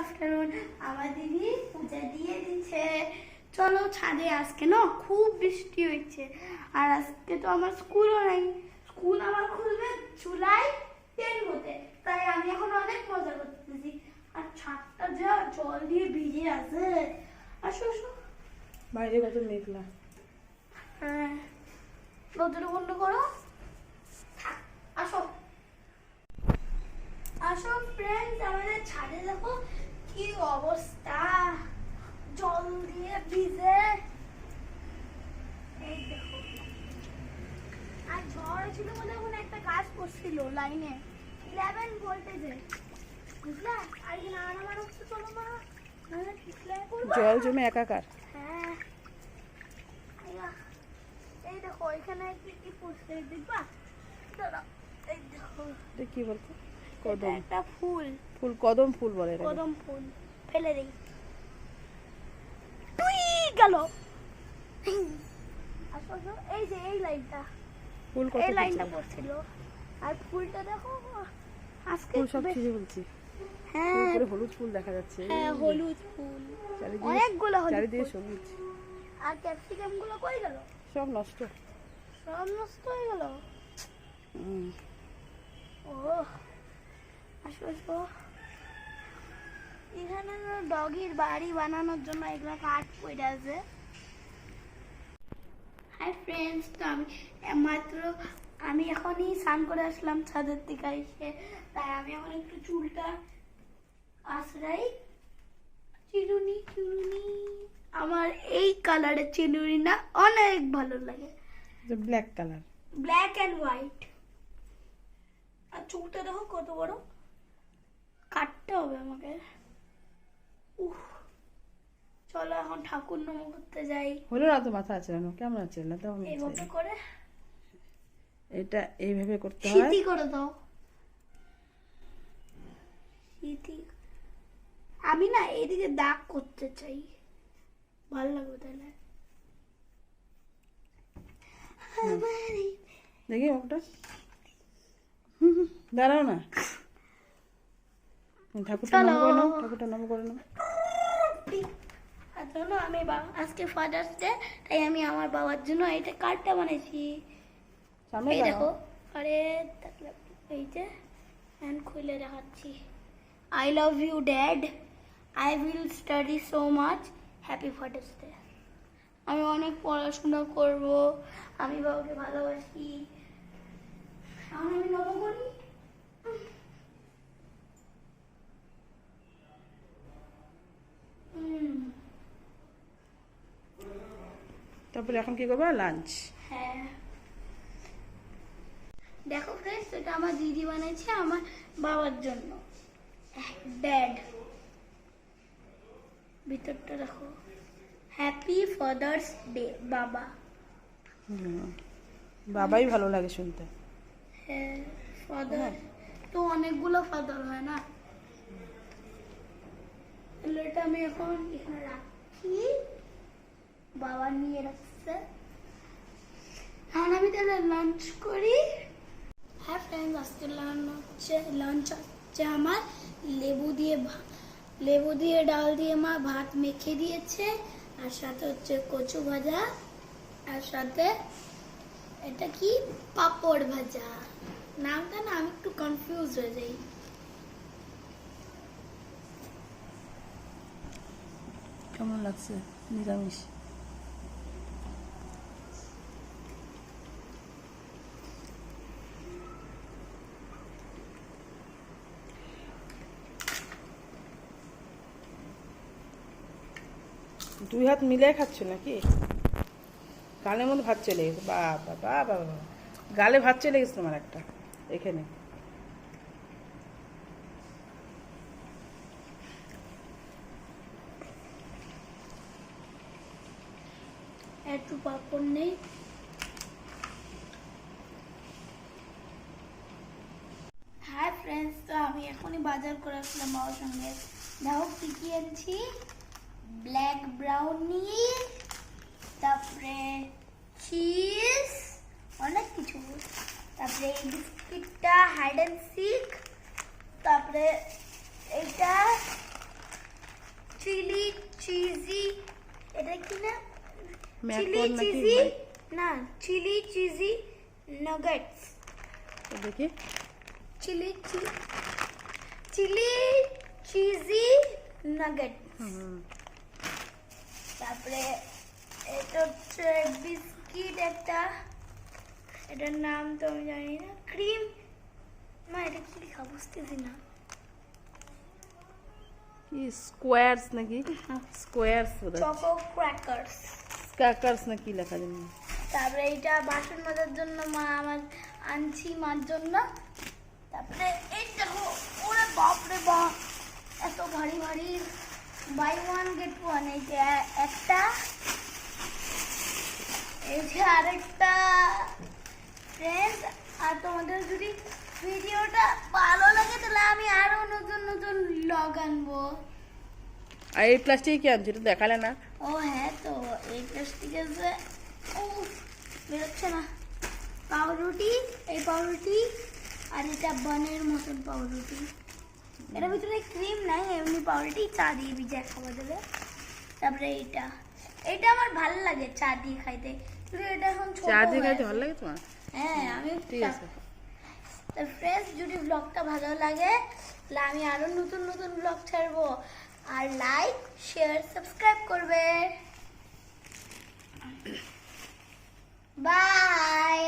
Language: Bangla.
আফটারনুন। আমার দিদি পূজা দিয়ে দিচ্ছে। চলো ছাদে, আজকে না খুব বৃষ্টি হচ্ছে আর আজকে তো আমার স্কুলও নাই। স্কুল আমার খুলবে জুলাই 10 হতে, তাই আমি এখন অনেক মজা করতেছি। আর ছাদটা যা জল দিয়ে ভিজে আছে। আসো আসো, বাইরে কত মেঘলা। হ্যাঁ দরজাটা বন্ধ করো। আসো আসো ফ্রেন্ডস, আমাদের ছাদে দেখো কি অবস্থা, জল দিয়ে ভিজে। এই দেখো, আর ঝড় ছিল বলে এখন একটা কাজ করছিল লাইনে 11 ভোল্টেজে, বুঝলা? আর কি না আমার হচ্ছে, চলো মা নাহলে পিছলে পড়বো। জল জমে একাকার। হ্যাঁ এই দেখো এখানে কি কি ফুটছে দেখবা? দাঁড়াও, এই দেখো এটা কি বলতো? এটা কদম একটা ফুল, ফুল, কদম ফুল বলে এটাকে। কদম ফুল। ফেলে দেই, তুই গেল। আসলে এই যে এই লাইনটা, ফুল কত এই লাইনটা ফুটছে। পড়ছিল। আর ফুলটা দেখো আজকে ফুল সব বেশ- ছিঁড়ে বলছি। হ্যাঁ উপরে হলুদ ফুল দেখা যাচ্ছে। হ্যাঁ হলুদ ফুল, চারিদিকে অনেকগুলো হলুদ চারিদিকে ফুল। সবুজ। আর ক্যাপসিকাম গুলো কই গেল? সব নষ্ট। সব নষ্ট হয়ে গেল। হুম। ও আসো আসো, এখানে ডগির বাড়ি বানানোর জন্য এগুলো কাঠ পড়ে আছে। হাই ফ্রেন্ডস, তো আমি এখনই স্নান করে আসলাম ছাদের থেকে এসে, তাই আমি এখন একটু চুলটা আশ্রাই। চিরুনি চিরুনি, আমার এই কালারের চিরুনি না অনেক ভালো লাগে, black colour. Black and white. আর চুলটা দেখো কত বড়, কাটতে হবে আমাকে। উফ, চলো এখন ঠাকুর নম করতে যাই। হলো না তো, মাথা আছে না, কেমন আছে না তো? এইভাবে করে এটা এইভাবে করতে হয়। সিটি করে দাও, সিটি। আমি না এইদিকে দাগ করতে চাই, ভালো লাগবে তাহলে। দেখি মুখটা। দাঁড়াও না, ঠাকুরটা নাম করে নাও, ঠাকুরটা নাম করে নাও। আর জানো আমি আজকে ফাদার্স ডে, তাই আমি আমার বাবার জন্য এইটা কার্ডটা বানাইছি। সামনে এই দেখো, দাঁড়াও। আরে এই যে হ্যান্ড খুলে দেখাচ্ছি। I love you dad, I will study so much, happy Father's Day. আমি অনেক পড়াশোনা করব, আমি বাবাকে ভালোবাসি। এখন আমি নব করি। তারপরে এখন কি করবো? লাঞ্চ। হ্যাঁ দেখো ফ্রেন্ডস, এটা আমার দিদি বানিয়েছে আমার বাবার জন্য, ড্যাড। ভিতরটা দেখো, হ্যাপি ফাদার্স ডে বাবা। বাবাই ভালো লাগে শুনতে। হ্যাঁ ফাদার তো অনেকগুলো ফাদার হয় না। এটা আমি এখন এখানে রাখি, বাবা নিয়ে রাখছে। এখন আমি তাহলে লাঞ্চ করি। হ্যাঁ ফ্রেন্ডস, আজকে লাঞ্চ হচ্ছে আমার লেবু দিয়ে ডাল দিয়ে মা ভাত মেখে দিয়েছে, আর সাথে হচ্ছে কচু ভাজা, আর সাথে এটা কি পাপড় ভাজা। নামটা না আমি একটু কনফিউজ হয়ে যাই। কেমন লাগছে নিরামিষ? দুই হাত মিলে খাচ্ছ নাকি? গালের মধ্যে ভাত চলে গেছে। বাবা বাবা বাবা, গালে ভাত চলে গেছে তোমার একটা এখানে। একটু পাপড় নেই। হ্যাঁ ফ্রেন্ডস, তো আমি এখনই বাজার করে আসলাম বাবার সঙ্গে। দেখো কি কি এনেছি, ব্ল্যাক ব্রাউনি, তারপরে চিজ, অনেক কিছু। তারপরে এই বিস্কিটটা হাইড অ্যান্ড সিক, তারপরে এইটা চিলি চিজি, এটা কি না, চিলি ম্যাকন নাকি চিজি, না চিলি চিজি নাগেটস, দেখি চিলি চিলি চিজি নাগেট। হুম, তারপরে এটা হচ্ছে বিস্কিট একটা, এটার নাম তো আমি জানি না, ক্রিম, মা এটা কি লেখা বুঝতেছি না। কি স্কোয়ারস নাকি স্কোয়ারস চকো ক্র্যাকার্স। ক্র্যাকারস না কি লেখা জানি না। তারপরে এইটা বাসন মাজার জন্য মা আমার আনছি মার জন্য। তারপরে এই দেখো, ওরে বাপ রে বাপ, এত ভারী ভারী, বাই ওয়ান গেট ওয়ান। এই যে একটা, এই যে আরেকটা। ফ্রেন্ডস, আর তোমাদের যদি ভিডিওটা ভালো লাগে তাহলে আমি আরো নতুন নতুন ব্লগ আনবো। আর এই প্লাস্টিক কি আনছো, এটা দেখালে না? ও হ্যাঁ, তো এই প্লাস্টিকে যে বেরোচ্ছে না, পাউরুটি, এই পাউরুটি, আর এটা বানের মতন পাউরুটি। এটার ভিতরে ক্রিম নাই, এমনি পাউরুটি, চা দিয়ে ভিজায় খাওয়া যাবে। তারপরে এইটা, এটা আমার ভালো লাগে চা দিয়ে খাইতে, কিন্তু এটা এখন ছোট চা দিয়ে হয়ে খাইতে আছে। ভালো লাগে তোমার? হ্যাঁ, আমি ঠিক আছে। তো ফ্রেন্ডস, যদি ব্লগটা ভালো লাগে তাহলে আমি আরো নতুন নতুন ব্লগ ছাড়বো, আর লাইক শেয়ার সাবস্ক্রাইব করবে। বাই।